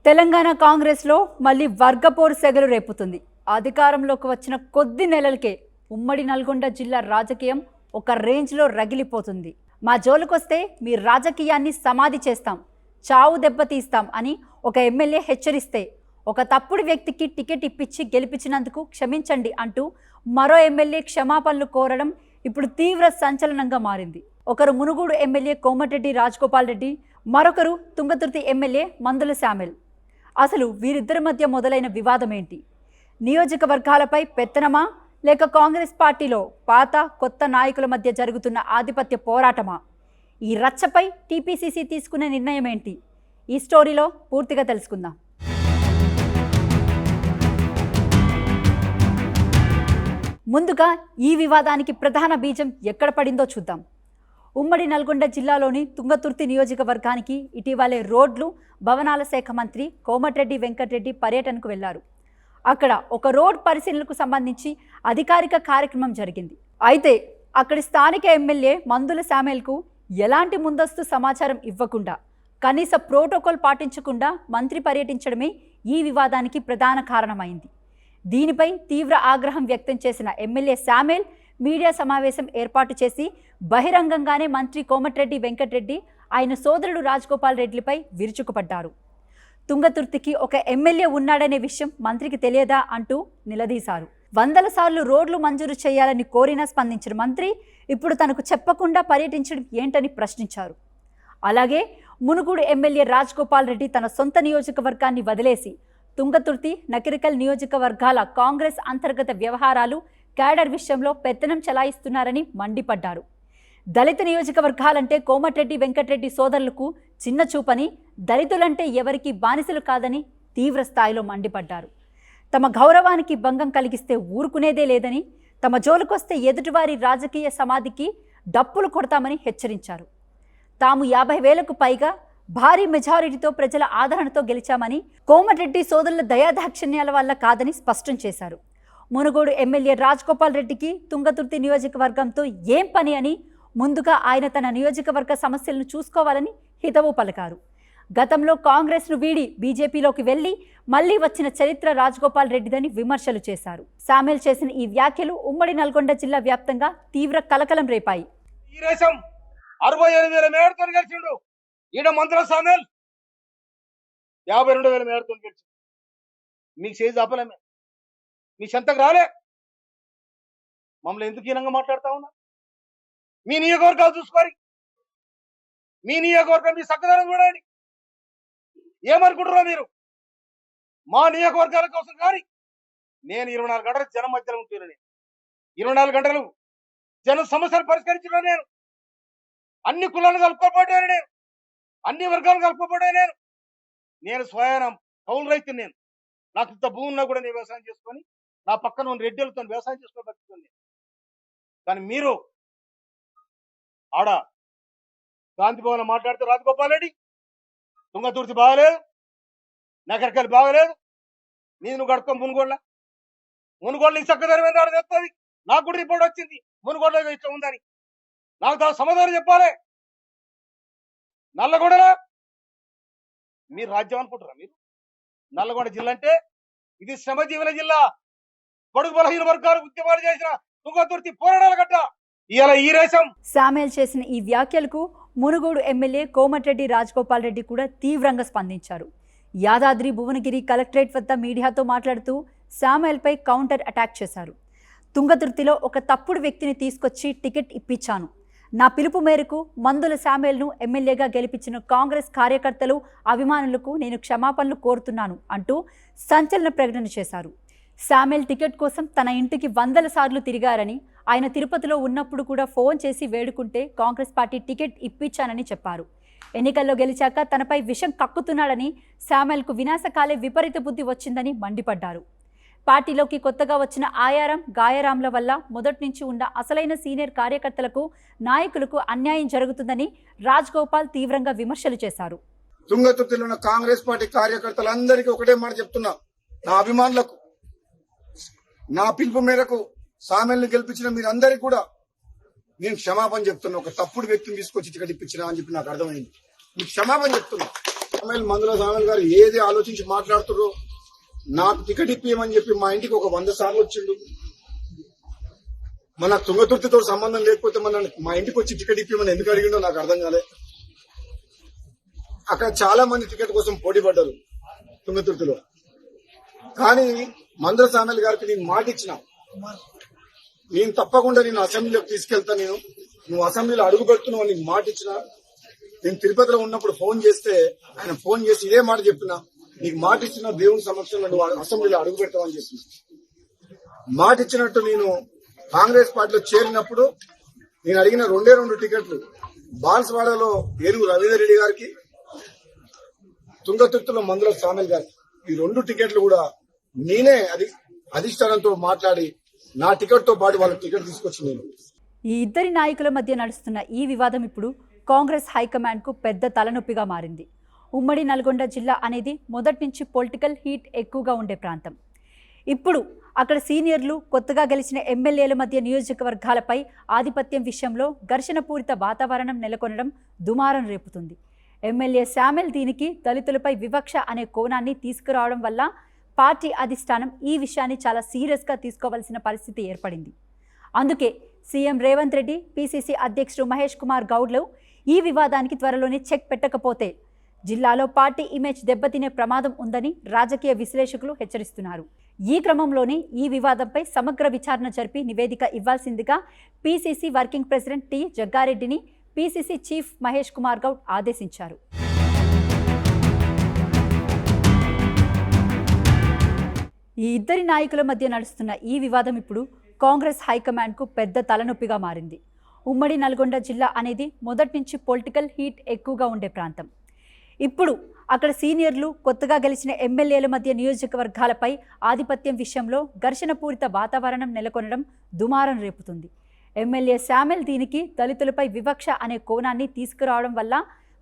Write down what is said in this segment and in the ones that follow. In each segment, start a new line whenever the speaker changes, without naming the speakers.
తెలంగాణ కాంగ్రెస్లో మళ్ళీ వర్గపోరు సెగలు రేపుతుంది. అధికారంలోకి వచ్చిన కొద్ది నెలలకే ఉమ్మడి నల్గొండ జిల్లా రాజకీయం ఒక రేంజ్లో రగిలిపోతుంది. మా జోలుకొస్తే మీ రాజకీయాన్ని సమాధి చేస్తాం, చావు దెబ్బతీస్తాం అని ఒక ఎమ్మెల్యే హెచ్చరిస్తే, ఒక తప్పుడు వ్యక్తికి టికెట్ ఇప్పించి గెలిపించినందుకు క్షమించండి అంటూ మరో ఎమ్మెల్యే క్షమాపణలు కోరడం ఇప్పుడు తీవ్ర సంచలనంగా మారింది. ఒకరు మునుగోడు ఎమ్మెల్యే కోమటిరెడ్డి రాజగోపాల్ రెడ్డి, మరొకరు తుంగతుర్తి ఎమ్మెల్యే మందుల శామెల్. అసలు వీరిద్దరి మధ్య మొదలైన వివాదం ఏంటి? నియోజకవర్గాలపై పెత్తనమా, లేక కాంగ్రెస్ పార్టీలో పాత కొత్త నాయకుల మధ్య జరుగుతున్న ఆధిపత్య పోరాటమా? ఈ రచ్చపై టీపీసీసీ తీసుకునే నిర్ణయం ఏంటి? ఈ స్టోరీలో పూర్తిగా తెలుసుకుందాం. ముందుగా ఈ వివాదానికి ప్రధాన బీజం ఎక్కడ పడిందో చూద్దాం. ఉమ్మడి నల్గొండ జిల్లాలోని తుంగతుర్తి నియోజకవర్గానికి ఇటీవలే రోడ్లు, భవనాల శాఖ మంత్రి కోమటిరెడ్డి వెంకటరెడ్డి పర్యటనకు వెళ్లారు. అక్కడ ఒక రోడ్ పరిశీలనకు సంబంధించి అధికారిక కార్యక్రమం జరిగింది. అయితే అక్కడి స్థానిక ఎమ్మెల్యే మందుల శామెల్కు ఎలాంటి ముందస్తు సమాచారం ఇవ్వకుండా, కనీస ప్రోటోకాల్ పాటించకుండా మంత్రి పర్యటించడమే ఈ వివాదానికి ప్రధాన కారణమైంది. దీనిపై తీవ్ర ఆగ్రహం వ్యక్తం చేసిన ఎమ్మెల్యే శామెల్ మీడియా సమావేశం ఏర్పాటు చేసి బహిరంగంగానే మంత్రి కోమటిరెడ్డి వెంకటరెడ్డి, ఆయన సోదరుడు రాజగోపాల్ రెడ్డిపై విరుచుకుపడ్డారు. తుంగతుర్తికి ఒక ఎమ్మెల్యే ఉన్నాడనే విషయం మంత్రికి తెలియదా అంటూ నిలదీశారు. 100 సార్లు రోడ్లు మంజూరు చేయాలని కోరినా స్పందించిన మంత్రి ఇప్పుడు తనకు చెప్పకుండా పర్యటించడం ఏంటని ప్రశ్నించారు. అలాగే మునుగోడు ఎమ్మెల్యే రాజగోపాల్ రెడ్డి తన సొంత నియోజకవర్గాన్ని వదిలేసి తుంగతుర్తి, నకిరికల్ నియోజకవర్గాల కాంగ్రెస్ అంతర్గత వ్యవహారాలు, క్యాడర్ విషయంలో పెత్తనం చెలాయిస్తున్నారని మండిపడ్డారు. దళిత నియోజకవర్గాలంటే కోమటిరెడ్డి వెంకటరెడ్డి సోదరులకు చిన్న చూపని, దళితులంటే ఎవరికి బానిసలు కాదని తీవ్ర స్థాయిలో మండిపడ్డారు. తమ గౌరవానికి భంగం కలిగిస్తే ఊరుకునేదే లేదని, తమ జోలుకొస్తే ఎదుటివారి రాజకీయ సమాధికి డప్పులు కొడతామని హెచ్చరించారు. తాము 50,000కు పైగా భారీ మెజారిటీతో ప్రజల ఆదరణతో గెలిచామని, కోమటిరెడ్డి సోదరుల దయాదాక్షిణ్యాల వల్ల కాదని స్పష్టం చేశారు. మునుగోడు ఎమ్మెల్యే రాజగోపాల్ రెడ్డికి తుంగతుర్తి నియోజకవర్గంతో ఏం పని అని, ముందుగా ఆయన తన నియోజకవర్గ సమస్యలను చూసుకోవాలని హితవు పలికారు. గతంలో కాంగ్రెస్ను వీడి బీజేపీలోకి వెళ్లి మళ్లీ వచ్చిన చరిత్ర రాజగోపాల్ రెడ్డిదని విమర్శలు చేశారు. శామెల్ చేసిన ఈ వ్యాఖ్యలు ఉమ్మడి నల్గొండ జిల్లా వ్యాప్తంగా తీవ్ర కలకలం రేపాయి.
ఈయన మంత్రుల శామెల్ 52,000 మేడతో గెలిచి మీకు చేసి ఆపలేమే, మీ చెంతకు రాలే. మమ్మల్ని ఎందుకు హీనంగా మాట్లాడుతా ఉన్నా? మీ నియోజకవర్గాలు చూసుకోరి, మీ నియోజకవర్గం మీ చక్కదనం చూడండి. ఏమనుకుంటున్నారా మీరు? మా నియోజకవర్గాల కోసం కానీ నేను 24 గంటలు జనం మధ్యలో ఉంటున్నా. నేను 24 గంటలు జన సమస్యలు పరిష్కరించిన నేను, అన్ని కులాలను కలుపుకోబోయాను, నేను అన్ని వర్గాలు కలుపుకోబోయాను. నేను స్వయానం కౌలు రైతు. నేను నాకు ఇంత భూమి ఉన్నా కూడా నేను వ్యవసాయం చేసుకొని, నా పక్కన ఉన్న రెడ్డిలతో వ్యవసాయం చేసుకొని బతుకుతుంది. కానీ మీరు ఆడ గాంధీ భవన్ మాట్లాడితే రాజగోపాల్ రెడ్డి తుంగతుర్తి బాగలేదు, నగరికల్ బాగలేదు, నేను కడుక్కో మునుగోళ్ళ ఈ చక్కదనం ఏందో చెప్తుంది. నాకు కూడా రిపోర్ట్ వచ్చింది మునుగోళ్ళ ఇష్టం ఉందని. నాకు దాని సమాధానం చెప్పాలి. నల్లగొండలో మీరు రాజ్యం అనుకుంటారా? మీరు నల్లగొండ జిల్లా అంటే ఇది శ్రమజీవన జిల్లా. పొడుగు బలహీన వర్గాలు ఉద్యమాలు చేసిన తుంగతుర్తి పోరాటాల గడ్డ. ఇలా ఈ దేశం.
శామెల్ చేసిన ఈ వ్యాఖ్యలకు మునుగోడు ఎమ్మెల్యే కోమటిరెడ్డి రాజగోపాల్ రెడ్డి కూడా తీవ్రంగా స్పందించారు. యాదాద్రి భువనగిరి కలెక్టరేట్ వద్ద మీడియాతో మాట్లాడుతూ శామెల్పై కౌంటర్ అటాక్ చేశారు. తుంగతుర్తిలో ఒక తప్పుడు వ్యక్తిని తీసుకొచ్చి టికెట్ ఇప్పించాను. నా పిలుపు మేరకు మందుల శామెల్ను ఎమ్మెల్యేగా గెలిపించిన కాంగ్రెస్ కార్యకర్తలు, అభిమానులకు నేను క్షమాపణలు కోరుతున్నాను అంటూ సంచలన ప్రకటన చేశారు. శామెల్ టికెట్ కోసం తన ఇంటికి 100 సార్లు తిరిగారని, ఆయన తిరుపతిలో ఉన్నప్పుడు కూడా ఫోన్ చేసి వేడుకుంటే కాంగ్రెస్ పార్టీ టికెట్ ఇప్పించానని చెప్పారు. ఎన్నికల్లో గెలిచాక తనపై విషం కక్కుతున్నాడని, శామెల్కు వినాశకాలే విపరీత బుద్ధి వచ్చిందని మండిపడ్డారు. పార్టీలోకి కొత్తగా వచ్చిన ఆయారం, గాయారాంల వల్ల మొదటి నుంచి ఉన్న అసలైన సీనియర్ కార్యకర్తలకు, నాయకులకు అన్యాయం జరుగుతుందని రాజగోపాల్ తీవ్రంగా విమర్శలు చేశారు.
తుంగతుర్తిలో ఉన్న కాంగ్రెస్ పార్టీ కార్యకర్తలందరికీ ఒకటే మాట చెప్తున్నా, నా అభిమానులకు, నా పిలుపు మేరకు శామెల్ని గెలిపించిన మీరందరికీ కూడా నేను క్షమాపణ చెప్తున్నా. ఒక తప్పుడు వ్యక్తిని తీసుకొచ్చి టికెట్ ఇప్పించినా అని చెప్పి నాకు అర్థమైంది. మీకు క్షమాపణ చెప్తున్నా. మందుల సామెల్ గారు ఏది ఆలోచించి మాట్లాడుతుర్రో, నాకు టికెట్ ఇప్పియమని చెప్పి మా ఇంటికి ఒక 100 సార్లు వచ్చిండు. మన తుంగతుర్తితో సంబంధం లేకపోతే మా ఇంటికి వచ్చి టికెట్ ఇప్పిమని ఎందుకు అడిగిండో నాకు అర్థం కాలే. అక్కడ చాలా మంది టికెట్ కోసం పోటీ పడ్డారు తుంగతుర్తిలో. కానీ మందుల సామెల్ గారికి నేను మాట ఇచ్చిన, నేను తప్పకుండా నేను అసెంబ్లీలోకి తీసుకెళ్తా, నువ్వు అసెంబ్లీలో అడుగు పెడుతున్నావు నీకు మాట ఇచ్చిన. నేను తిరుపతిలో ఉన్నప్పుడు ఫోన్ చేస్తే ఆయన ఫోన్ చేసి ఇదే మాట చెప్పిన, నీకు మాట ఇచ్చిన దేవుని సమక్షంలో నువ్వు అసెంబ్లీలో అడుగు పెడతావని చెప్పిన. మాట ఇచ్చినట్టు నేను కాంగ్రెస్ పార్టీలో చేరినప్పుడు నేను అడిగిన 2 టికెట్లు బాన్స్వాడలో ఏనుగు రవీందర్ రెడ్డి గారికి, తుంగతుర్తిలో మందుల సామెల్ గారికి, ఈ 2 టికెట్లు కూడా నేనే అధిష్టానంతో మాట్లాడి నా టికెట్ తో పాటు వాళ్ళ టికెట్ తీసుకొచ్చి నేను.
ఈ ఇద్దరి నాయకుల మధ్య నడుస్తున్న ఈ వివాదం ఇప్పుడు కాంగ్రెస్ హైకమాండ్కు పెద్ద తలనొప్పిగా మారింది. ఉమ్మడి నల్గొండ జిల్లా అనేది మొదటి నుంచి పొలిటికల్ హీట్ ఎక్కువగా ఉండే ప్రాంతం. ఇప్పుడు అక్కడ సీనియర్లు, కొత్తగా గెలిచిన ఎమ్మెల్యేల మధ్య నియోజకవర్గాలపై ఆధిపత్యం విషయంలో ఘర్షణపూరిత వాతావరణం నెలకొనడం దుమారం రేపుతుంది. ఎమ్మెల్యే శామెల్ దీనికి దళితులపై వివక్ష అనే కోణాన్ని తీసుకురావడం వల్ల పార్టీ అధిష్టానం ఈ విషయాన్ని చాలా సీరియస్గా తీసుకోవాల్సిన పరిస్థితి ఏర్పడింది. అందుకే సీఎం రేవంత్ రెడ్డి, పీసీసీ అధ్యక్షుడు మహేష్ కుమార్ గౌడ్లు ఈ వివాదానికి త్వరలోనే చెక్ పెట్టకపోతే జిల్లాలో పార్టీ ఇమేజ్ దెబ్బతినే ప్రమాదం ఉందని రాజకీయ విశ్లేషకులు హెచ్చరిస్తున్నారు. ఈ క్రమంలోనే ఈ వివాదంపై సమగ్ర విచారణ జరిపి నివేదిక ఇవ్వాల్సిందిగా పీసీసీ వర్కింగ్ ప్రెసిడెంట్ టి జగ్గారెడ్డిని పీసీసీ చీఫ్ మహేష్ కుమార్ గౌడ్ ఆదేశించారు. ఈ ఇద్దరి నాయకుల మధ్య నడుస్తున్న ఈ వివాదం ఇప్పుడు కాంగ్రెస్ హైకమాండ్కు పెద్ద తలనొప్పిగా మారింది. ఉమ్మడి నల్గొండ జిల్లా అనేది మొదటి నుంచి పొలిటికల్ హీట్ ఎక్కువగా ఉండే ప్రాంతం. ఇప్పుడు అక్కడ సీనియర్లు, కొత్తగా గెలిచిన ఎమ్మెల్యేల మధ్య నియోజకవర్గాలపై ఆధిపత్యం విషయంలో ఘర్షణపూరిత వాతావరణం నెలకొనడం దుమారం రేపుతుంది. ఎమ్మెల్యే శామెల్ దీనికి దళితులపై వివక్ష అనే కోణాన్ని తీసుకురావడం వల్ల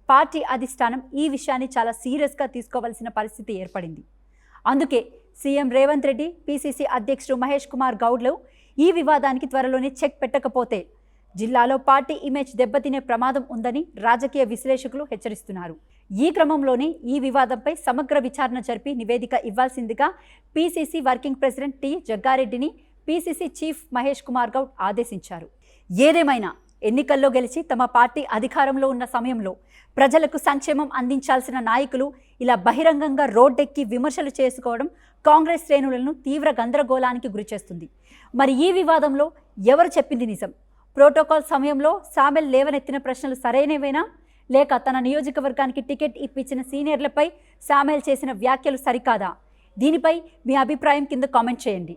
పార్టీ అధిష్టానం ఈ విషయాన్ని చాలా సీరియస్గా తీసుకోవాల్సిన పరిస్థితి ఏర్పడింది. అందుకే సీఎం రేవంత్ రెడ్డి, పీసీసీ అధ్యక్షుడు మహేష్ కుమార్ గౌడ్లు ఈ వివాదానికి త్వరలోనే చెక్ పెట్టకపోతే జిల్లాలో పార్టీ ఇమేజ్ దెబ్బతినే ప్రమాదం ఉందని రాజకీయ విశ్లేషకులు హెచ్చరిస్తున్నారు. ఈ క్రమంలోనే ఈ వివాదంపై సమగ్ర విచారణ జరిపి నివేదిక ఇవ్వాల్సిందిగా పీసీసీ వర్కింగ్ ప్రెసిడెంట్ టి జగ్గారెడ్డిని పీసీసీ చీఫ్ మహేష్ కుమార్ గౌడ్ ఆదేశించారు. ఏదేమైనా ఎన్నికల్లో గెలిచి తమ పార్టీ అధికారంలో ఉన్న సమయంలో ప్రజలకు సంక్షేమం అందించాల్సిన నాయకులు ఇలా బహిరంగంగా రోడ్డెక్కి విమర్శలు చేసుకోవడం కాంగ్రెస్ శ్రేణులను తీవ్ర గందరగోళానికి గురిచేస్తుంది. మరి ఈ వివాదంలో ఎవరు చెప్పింది నిజం? ప్రోటోకాల్ సమయంలో శామెల్ లేవనెత్తిన ప్రశ్నలు సరైనవేనా, లేక తన నియోజకవర్గానికి టికెట్ ఇప్పించిన సీనియర్లపై శామెల్ చేసిన వ్యాఖ్యలు సరికాదా? దీనిపై మీ అభిప్రాయం కింద కామెంట్ చేయండి.